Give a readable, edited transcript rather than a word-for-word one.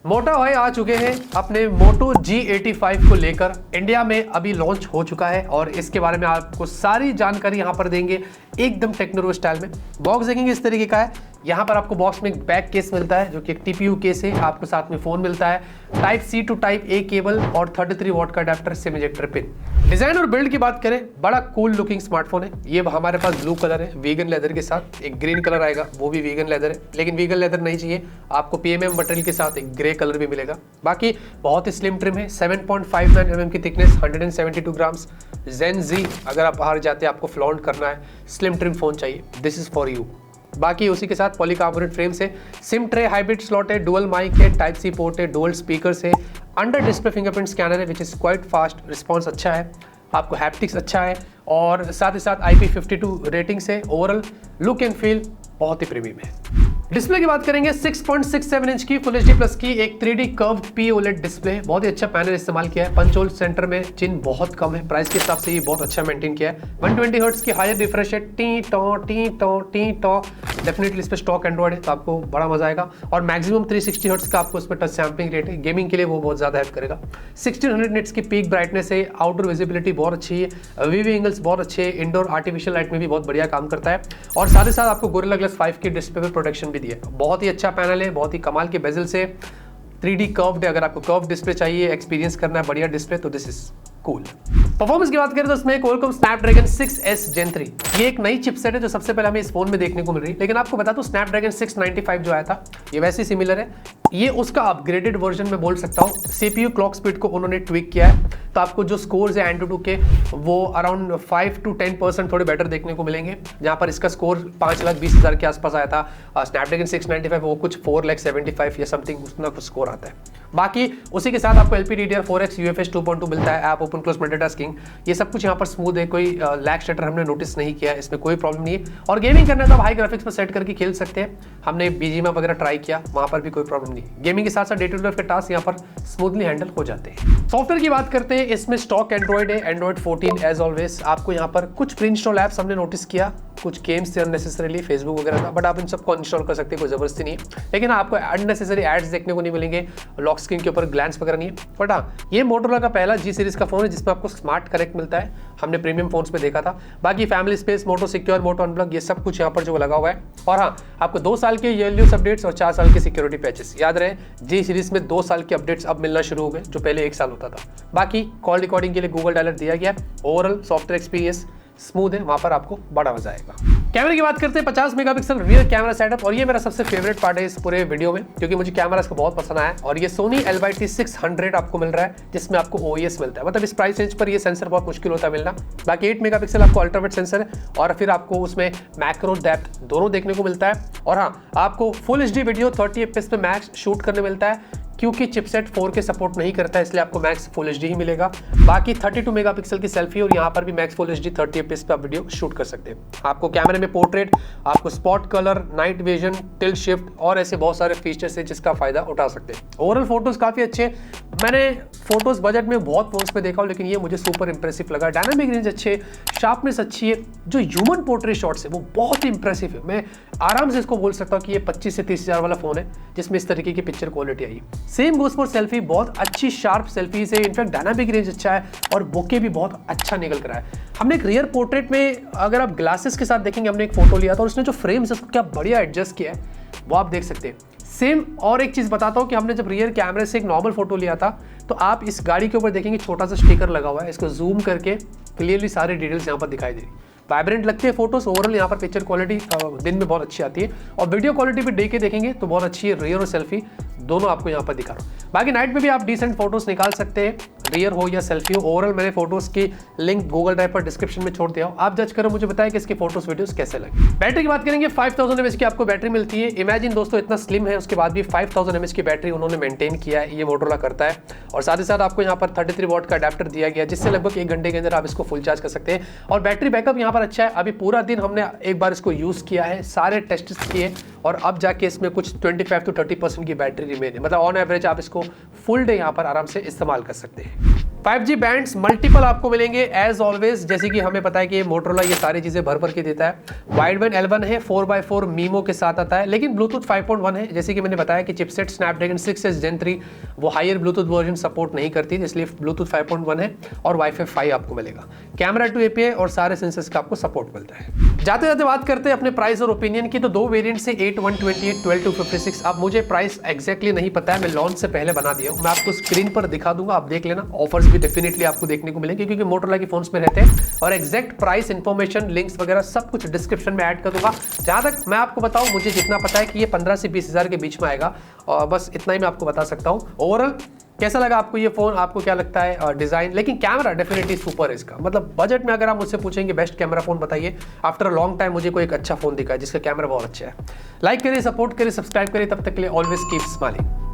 मोटो भाई आ चुके हैं अपने मोटो G85 को लेकर। इंडिया में अभी लॉन्च हो चुका है और इसके बारे में आपको सारी जानकारी यहाँ पर देंगे एकदम टेक्नोरो स्टाइल में। बॉक्स देखेंगे इस तरीके का है। यहाँ पर आपको बॉक्स में एक बैक केस मिलता है जो कि एक टीपीयू केस है। आपको साथ में फोन मिलता है, type C to type A cable और 33 वॉट का adapter SIM ejector pin. Design और बिल्ड की बात करें, बड़ा कूल लुकिंग स्मार्टफोन है। ये हमारे पास ब्लू कलर है वीगन लेदर के साथ, एक ग्रीन कलर आएगा वो भी वीगन लेदर है, लेकिन वीगन लेदर नहीं चाहिए आपको, पीएमएम मटेरियल के साथ एक ग्रे कलर भी मिलेगा। बाकी बहुत ही स्लिम ट्रिम है, 7.59 mm की थिकनेस, 172 ग्राम्स। जेन जी अगर आप बाहर जाते हैं आपको फ्लॉन्ट करना है, स्लिम ट्रिम फोन चाहिए, दिस इज फॉर यू। बाकी उसी के साथ पॉलीकार्बोनेट फ्रेम से, सिम ट्रे हाइब्रिड स्लॉट है, डुअल माइक है, टाइप सी पोर्ट है, डुअल स्पीकर्स है, अंडर डिस्प्ले फिंगरप्रिंट स्कैनर है which is quite fast, response अच्छा है, आपको हैप्टिक्स अच्छा है और साथ ही साथ IP52 रेटिंग से ओवरऑल लुक एंड फील बहुत ही प्रीमियम है। डिस्प्ले की बात करेंगे, 6.67 इंच की फुल एचडी प्लस की एक 3D कर्व्ड POLED डिस्प्ले, बहुत ही अच्छा पैनल इस्तेमाल किया है। पंच होल सेंटर में चिन्ह बहुत कम है, प्राइस के हिसाब से ये बहुत अच्छा मेंटेन किया है। 120 हर्ट्ज की हायर रिफ्रेश है, टी टॉ डेफिनेटली इस पर स्टॉक एंड्रॉइड है तो आपको बड़ा मजा आएगा। और मैक्सिमम 360 हर्ट्ज का आपको इस पर टच सैम्पलिंग रेट है, गेमिंग के लिए वो बहुत ज्यादा हेल्प करेगा। 1600 निट्स की पीक ब्राइटनेस है, आउटडोर विजिबिलिटी बहुत अच्छी है, वीवी एंगल्स बहुत अच्छे है, इंडोर आर्टिफिशियल लाइट में भी बहुत बढ़िया काम करता है और साथ ही साथ आपको गोरिल्ला ग्लास 5 की डिस्प्ले पर प्रोटेक्शन भी दिया है। बहुत ही अच्छा पैनल है, बहुत ही कमाल के बेजल से, 3D कर्व्ड है। अगर आपको कर्व डिस्प्ले चाहिए, एक्सपीरियंस करना है बढ़िया डिस्प्ले, तो दिस इज कूल। परफॉर्मेंस की बात करें तो इसमें Qualcomm Snapdragon 6S Gen 3 ये एक नई चिपसेट है जो सबसे पहले हमें इस फोन में देखने को मिल रही है। लेकिन आपको बता दूं Snapdragon 695 जो आया था ये वैसे सिमिलर है, ये उसका अपग्रेडेड वर्जन में बोल सकता हूँ। CPU क्लॉक स्पीड को उन्होंने ट्विक किया है तो आपको जो स्कोर्स है Antutu के वो अराउंड 5 to 10% थोड़े बेटर देखने को मिलेंगे। जहाँ पर इसका स्कोर 5,20,000 के आसपास आया था, Snapdragon 695 वो कुछ 4,75,000 या समथिंग उतना कुछ स्कोर आता है। बाकी उसी के साथ आपको LPDDR4X UFS 2.2 मिलता है, ऐप ओपन क्लोज मल्टीटास्किंग, ये सब कुछ यहाँ पर स्मूथ है, कोई लैग शटर हमने नोटिस नहीं किया है, इसमें कोई प्रॉब्लम नहीं है। और गेमिंग करना है तो आप हाई ग्राफिक्स पर सेट करके खेल सकते हैं। हमने BGMI वगैरह ट्राई किया, वहाँ पर भी कोई प्रॉब्लम नहीं। गेमिंग के साथ साथ डे टू डे के टास्क यहाँ पर स्मूथली हैंडल हो जाते हैं। सॉफ्टवेयर की बात करते हैं, इसमें स्टॉक एंड्रॉइड है, Android 14 एज ऑलवेज। आपको यहाँ पर कुछ प्री इंस्टॉल ऐप्स हमने नोटिस किया, कुछ गेम्स थे अननेसेसरीली, फेसबुक वगैरह था, बट आप इन सबको इंस्टॉल कर सकते हैं, कोई जबरदस्ती नहीं है। लेकिन आपको अननेसेसरी एड्स देखने को नहीं मिलेंगे, लॉक स्क्रीन के ऊपर ग्लैंस वगैरह नहीं है। बट हाँ, ये मोटोरोला का पहला G सीरीज का फोन है जिसमें आपको स्मार्ट कनेक्ट मिलता है, हमने प्रीमियम फोन्स पे देखा था। बाकी फैमिली स्पेस, मोटो सिक्योर, मोटो अनब्लॉक, ये सब कुछ यहाँ पर जो लगा हुआ है। और हाँ, आपको 2 साल के ईयरली अपडेट्स और 4 साल के सिक्योरिटी पैचेस। याद रहे G सीरीज में 2 साल के अपडेट्स अब मिलना शुरू हो गए, जो पहले 1 साल होता था। बाकी कॉल रिकॉर्डिंग के लिए गूगल डायलर दिया गया। ओवरऑल सॉफ्टवेयर एक्सपीरियंस स्मूथ है, वहां पर आपको बड़ा मजा आएगा। कैमरे की बात करते हैं, 50 मेगापिक्सल रियर कैमरा सेटअप, और ये मेरा सबसे फेवरेट पार्ट है इस पूरे वीडियो में क्योंकि मुझे कैमरा इसका बहुत पसंद आया। और ये Sony LYT600 आपको मिल रहा है जिसमें आपको OIS मिलता है, मतलब इस प्राइस रेंज पर ये सेंसर बहुत मुश्किल होता है मिलना। बाकी 8 मेगापिक्सल आपको अल्ट्रावाइड सेंसर है और फिर आपको उसमें मैक्रो डेप्थ दोनों देखने को मिलता है। और हाँ, आपको फुल HD वीडियो 30 FPS पे मैक्स शूट करने मिलता है क्योंकि चिपसेट 4K सपोर्ट नहीं करता है, इसलिए आपको मैक्स फुल HD ही मिलेगा। बाकी 32 मेगापिक्सल की सेल्फी और यहाँ पर भी मैक्स फुल HD 30 FPS पे आप वीडियो शूट कर सकते हैं। आपको कैमरे में पोर्ट्रेट, आपको spot colour, night vision, tilt shift और ऐसे बहुत सारे फीचर्स हैं जिसका फायदा उठा सकते हैं। ओवरऑल फोटोज काफी अच्छे, मैंने फोटोज बजट में बहुत फोन्स पे देखा हूँ लेकिन ये मुझे सुपर इंप्रेसिव लगा। डायनामिक रेंज अच्छे, शार्पनेस अच्छी है, जो ह्यूमन पोर्ट्रेट शॉट्स है वो बहुत ही इंप्रेसिव है। मैं आराम से इसको बोल सकता हूँ कि ये 25 से 30 हज़ार वाला फोन है जिसमें इस तरीके की picture quality I. Same goes for selfie, बहुत अच्छी शार्प सेल्फी से, इनफैक्ट डायनामिक रेंज अच्छा है और बोके भी बहुत अच्छा निकल कर है। हमने एक रियर पोर्ट्रेट में, अगर आप ग्लासेस के साथ देखेंगे, हमने एक फोटो लिया था और उसने जो फ्रेम्स उसको क्या बढ़िया एडजस्ट किया है वो आप देख सकते हैं। सेम और एक चीज बताता हूँ कि हमने जब रियर कैमरे से एक नॉर्मल फोटो लिया था तो आप इस गाड़ी के ऊपर देखेंगे छोटा सा स्टिकर लगा हुआ है, इसको जूम करके क्लियरली सारी डिटेल्स यहाँ पर दिखाई दे रही, वाइब्रेंट लगती है फोटोज। ओवरऑल यहाँ पर पिक्चर क्वालिटी दिन में बहुत अच्छी आती है और वीडियो क्वालिटी भी डे के देखेंगे तो बहुत अच्छी है, रियर और सेल्फी दोनों आपको यहाँ पर दिखा रहा हूँ। बाकी नाइट में भी आप डिसेंट फोटोज निकाल सकते हैं, रियर हो या सेल्फी हो। ओवरऑल मैंने फोटोज की लिंक गूगल ड्राइव पर डिस्क्रिप्शन में छोड़ दिया हूँ, आप जज करो, मुझे बताएं कि इसके फोटोज वीडियोस कैसे लगे। बैटरी की बात करेंगे, 5000 mAh की आपको बैटरी मिलती है। इमेजिन दोस्तों, इतना स्लिम है उसके बाद भी 5000 mAh की बैटरी उन्होंने मेंटेन किया है, ये मोटोरोला करता है। और साथ ही साथ आपको यहाँ पर 33 वॉट का अडेप्टर दिया गया जिससे लगभग 1 घंटे के अंदर आप इसको फुल चार्ज कर सकते हैं। और बैटरी बैकअप यहाँ पर अच्छा है, अभी पूरा दिन हमने एक बार इसको यूज किया है, सारे टेस्ट किए और अब जाके इसमें कुछ 25 to 30% की बैटरी रिमेन है, मतलब ऑन एवरेज आप इसको फुल डे यहाँ पर आराम से इस्तेमाल कर सकते हैं। 5G बैंड्स मल्टीपल आपको मिलेंगे एज ऑलवेज, जैसे कि हमें पता है कि मोटरोला ये सारी चीजें भर भर के देता है। वाइड बैंड L1 है, 4x4 मीमो के साथ आता है, लेकिन ब्लूटूथ 5.1 है। जैसे कि मैंने बताया कि चिपसेट स्नैपड्रैगन 6s Gen 3 वो हायर ब्लूटूथ वर्जन सपोर्ट नहीं करती, इसलिए ब्लूटूथ 5.1 है और वाईफाई 5 आपको मिलेगा। कैमरा 2 API और सारे सेंसर्स का आपको सपोर्ट मिलता है। जाते जाते बात करते हैं अपने प्राइस और ओपिनियन की, तो दो वेरिएंट से 8, 128, 12, 256। अब मुझे प्राइस एग्जैक्टली नहीं पता है, मैं लॉन्च से पहले बना दिया हूँ, मैं आपको स्क्रीन पर दिखा दूंगा, आप देख लेना। ऑफर्स भी डेफिनेटली आपको देखने को मिलेंगे क्योंकि मोटरोला के फोन्स में रहते हैं, और एग्जैक्ट प्राइस इंफॉर्मेशन लिंक्स वगैरह सब कुछ डिस्क्रिप्शन में ऐड कर दूंगा। जहां तक मैं आपको बताऊं, मुझे जितना पता है कि ये 15 से 20 हज़ार के बीच में आएगा, और बस इतना ही मैं आपको बता सकता हूं। ओवरऑल कैसा लगा आपको ये फोन, आपको क्या लगता है डिजाइन, लेकिन कैमरा डेफिनेटली सुपर है इसका। मतलब बजट में अगर आप मुझसे पूछेंगे बेस्ट कैमरा फोन बताइए, आफ्टर अ लॉन्ग टाइम मुझे कोई एक अच्छा फोन दिखा है जिसका कैमरा बहुत अच्छा है। लाइक करिए, सपोर्ट करिए, सब्सक्राइब करिए, तब तक के लिए ऑलवेज कीप स्माइलिंग।